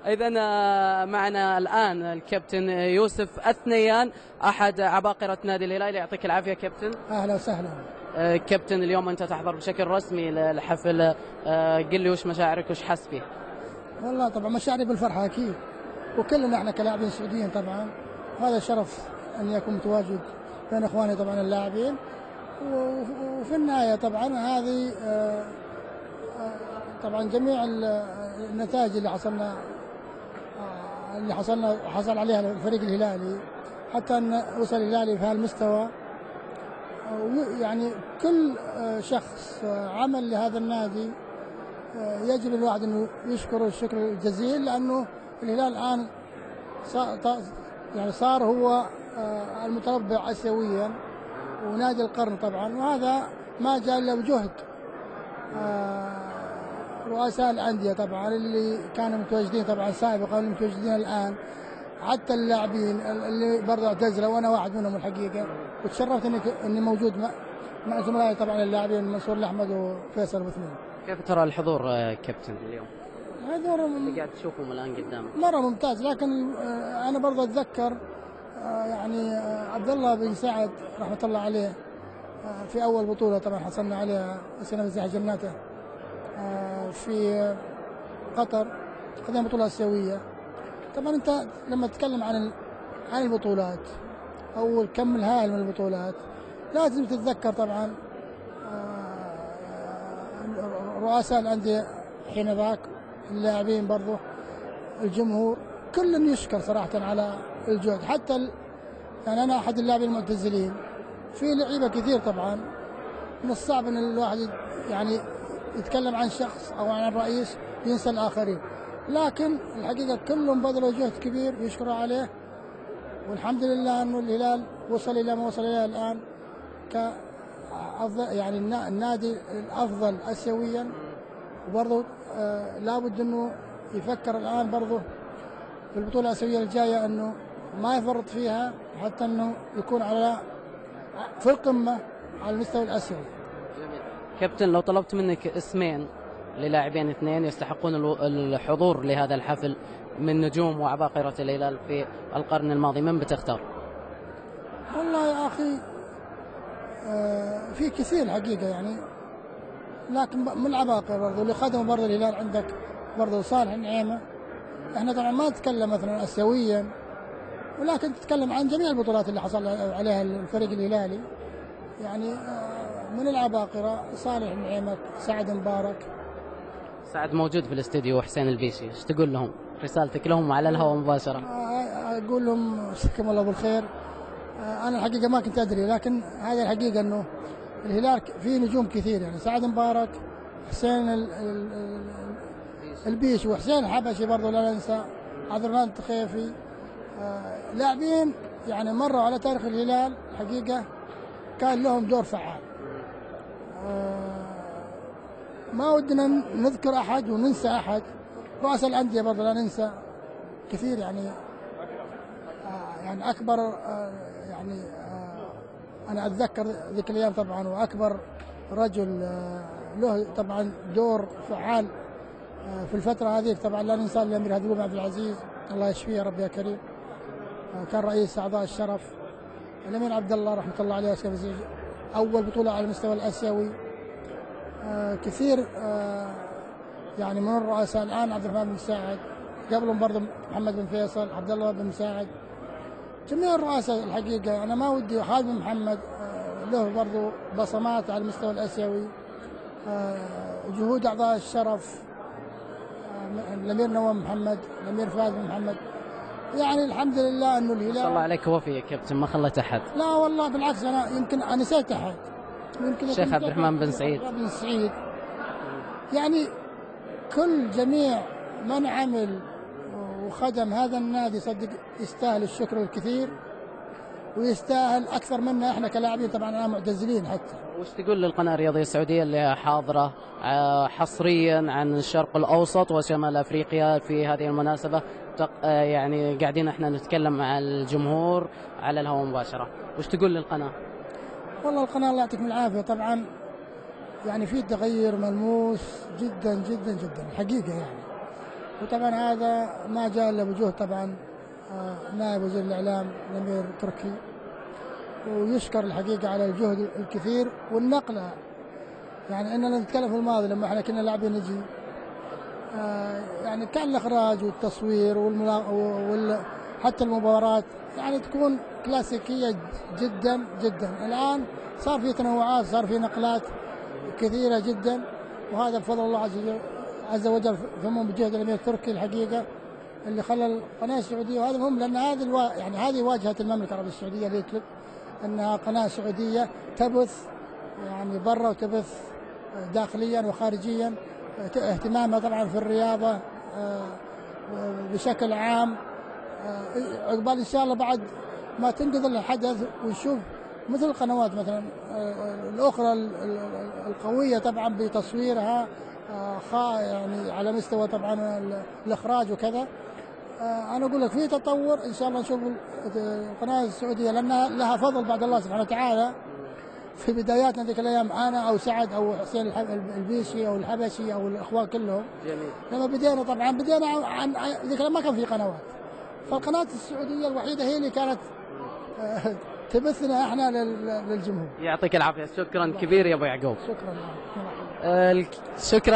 إذا معنا الآن الكابتن يوسف أثنيان أحد عباقرة نادي الهلال. يعطيك العافية كابتن. أهلا وسهلا. كابتن، اليوم أنت تحضر بشكل رسمي للحفل، قل لي وش مشاعرك وش حس فيه؟ والله طبعا مشاعري بالفرحة أكيد، وكلنا احنا كلاعبين سعوديين طبعا هذا شرف أن يكون متواجد بين إخواني طبعا اللاعبين، وفي النهاية طبعا هذه طبعا جميع النتائج اللي حصل عليها الفريق الهلالي، حتى أن وصل الهلالي في هالمستوى. يعني كل شخص عمل لهذا النادي يجب الواحد انه يشكره الشكر الجزيل، لانه الهلال الان صار هو المتربع اسيويا ونادي القرن طبعا، وهذا ما جاء الا بجهد رؤساء الانديه طبعا اللي كانوا متواجدين طبعا سابقا واللي متواجدين الان، حتى اللاعبين اللي برضه اعتزلوا وانا واحد منهم الحقيقه، وتشرفت اني موجود مع زملائي طبعا اللاعبين منصور الاحمد وفيصل الاثنين. كيف ترى الحضور كابتن اليوم؟ الحضور اللي قاعد تشوفهم الان قدامك مره ممتاز، لكن انا برضه اتذكر يعني عبد الله بن سعد رحمه الله عليه في اول بطوله طبعا حصلنا عليها السنه في جناته في قطر، قدمنا بطوله اسيويه. طبعا انت لما تتكلم عن البطولات او الكم الهائل من البطولات لازم تتذكر طبعا رؤساء الانديه حين ذاك، اللاعبين برضه، الجمهور، كل يشكر صراحه على الجهد. حتى يعني انا احد اللاعبين المعتزلين، في لعيبه كثير طبعا من الصعب ان الواحد يعني يتكلم عن شخص او عن الرئيس ينسى الاخرين، لكن الحقيقه كلهم بذلوا جهد كبير يشكروا عليه، والحمد لله انه الهلال وصل الى ما وصل اليه الان كأفضل يعني النادي الافضل اسيويا. وبرضه لابد انه يفكر الان برضه في البطوله الاسيويه الجايه انه ما يفرط فيها، حتى انه يكون في القمه على المستوى الاسيوي. كابتن، لو طلبت منك اسمين للاعبين اثنين يستحقون الحضور لهذا الحفل من نجوم وعباقرة الهلال في القرن الماضي، من بتختار؟ والله يا أخي في كثير حقيقة يعني، لكن من العباقرة برضو اللي خدموا برضو الهلال عندك برضو صالح النعيمة. احنا طبعا ما نتكلم مثلا اسيويا، ولكن تتكلم عن جميع البطولات اللي حصل عليها الفريق الهلالي. يعني من العباقرة صالح النعيمة، سعد مبارك. سعد موجود في الاستديو وحسين البيشي، ايش تقول لهم؟ رسالتك لهم على الهواء مباشرة. اقول لهم مساكم الله بالخير. انا الحقيقة ما كنت ادري، لكن هذا الحقيقة انه الهلال فيه نجوم كثير، يعني سعد مبارك، حسين البيشي، وحسين الحبشي برضه لا ننسى، عبد الرحمن التخيفي، لاعبين يعني مروا على تاريخ الهلال حقيقة كان لهم دور فعال. ما ودنا نذكر احد وننسى احد، رؤساء الانديه برضه لا ننسى كثير، يعني يعني اكبر يعني انا اتذكر ذيك الايام طبعا، واكبر رجل له طبعا دور فعال في الفتره هذيك طبعا لا ننسى الامير هادي بن عبد العزيز، الله يشفيه يا رب يا كريم، كان رئيس اعضاء الشرف. الامير عبد الله رحمه الله عليه، اول بطوله على المستوى الاسيوي. كثير يعني من الرؤساء الان، عبد الرحمن بن مساعد، قبلهم برضه محمد بن فيصل، عبد الله بن مساعد، جميع الرؤساء الحقيقه. انا ما ودي خالد بن محمد له برضه بصمات على المستوى الاسيوي، جهود اعضاء الشرف، الامير نواف محمد، الامير فهد بن محمد. يعني الحمد لله انه الهلال ما شاء الله عليك وفي يا كابتن، ما خليت احد. لا والله بالعكس، انا يمكن نسيت احد، يمكن الشيخ عبد الرحمن بن سعيد. يعني كل جميع من عمل وخدم هذا النادي صدق يستاهل الشكر الكثير، ويستاهل اكثر منا احنا كلاعبين طبعا، انا معتزلين حتى. وش تقول للقناه الرياضيه السعوديه اللي حاضره حصريا عن الشرق الاوسط وشمال افريقيا في هذه المناسبه؟ يعني قاعدين احنا نتكلم مع الجمهور على الهواء مباشره، وش تقول للقناه؟ والله القناه الله يعطيكم العافيه، طبعا يعني في تغير ملموس جدا جدا جدا الحقيقه، يعني وطبعا هذا ما جاء الا بوجود طبعا نائب وزير الاعلام الامير تركي، ويشكر الحقيقه على الجهد الكثير والنقله. يعني اننا نتكلم في الماضي لما احنا كنا لاعبين نجي يعني كان الاخراج والتصوير حتى المباراه يعني تكون كلاسيكيه جدا جدا. الان صار في تنوعات، صار في نقلات كثيره جدا، وهذا بفضل الله عز وجل ثم بجهد الامير التركي الحقيقه اللي خلى القناه السعوديه. وهذا مهم لان هذه واجهه المملكه العربيه السعوديه ليتلب، انها قناه سعوديه تبث يعني برا وتبث داخليا وخارجيا، اهتمامها طبعا في الرياضه بشكل عام. عقبال ان شاء الله بعد ما تنقضي الحدث ونشوف مثل القنوات مثلا الاخرى القويه طبعا بتصويرها يعني على مستوى طبعا الاخراج وكذا. انا اقول لك في تطور ان شاء الله نشوف القناه السعوديه، لانها لها فضل بعد الله سبحانه وتعالى. في بداياتنا ذيك الايام انا او سعد او حسين البيشي او الحبشي او الاخوان كلهم، جميل. لما بدينا عن ذيك الايام ما كان في قنوات، فالقناه السعوديه الوحيده هي اللي كانت تبثنا احنا للجمهور. يعطيك العافيه، شكرا كبير يا ابو يعقوب. شكرا. شكرا.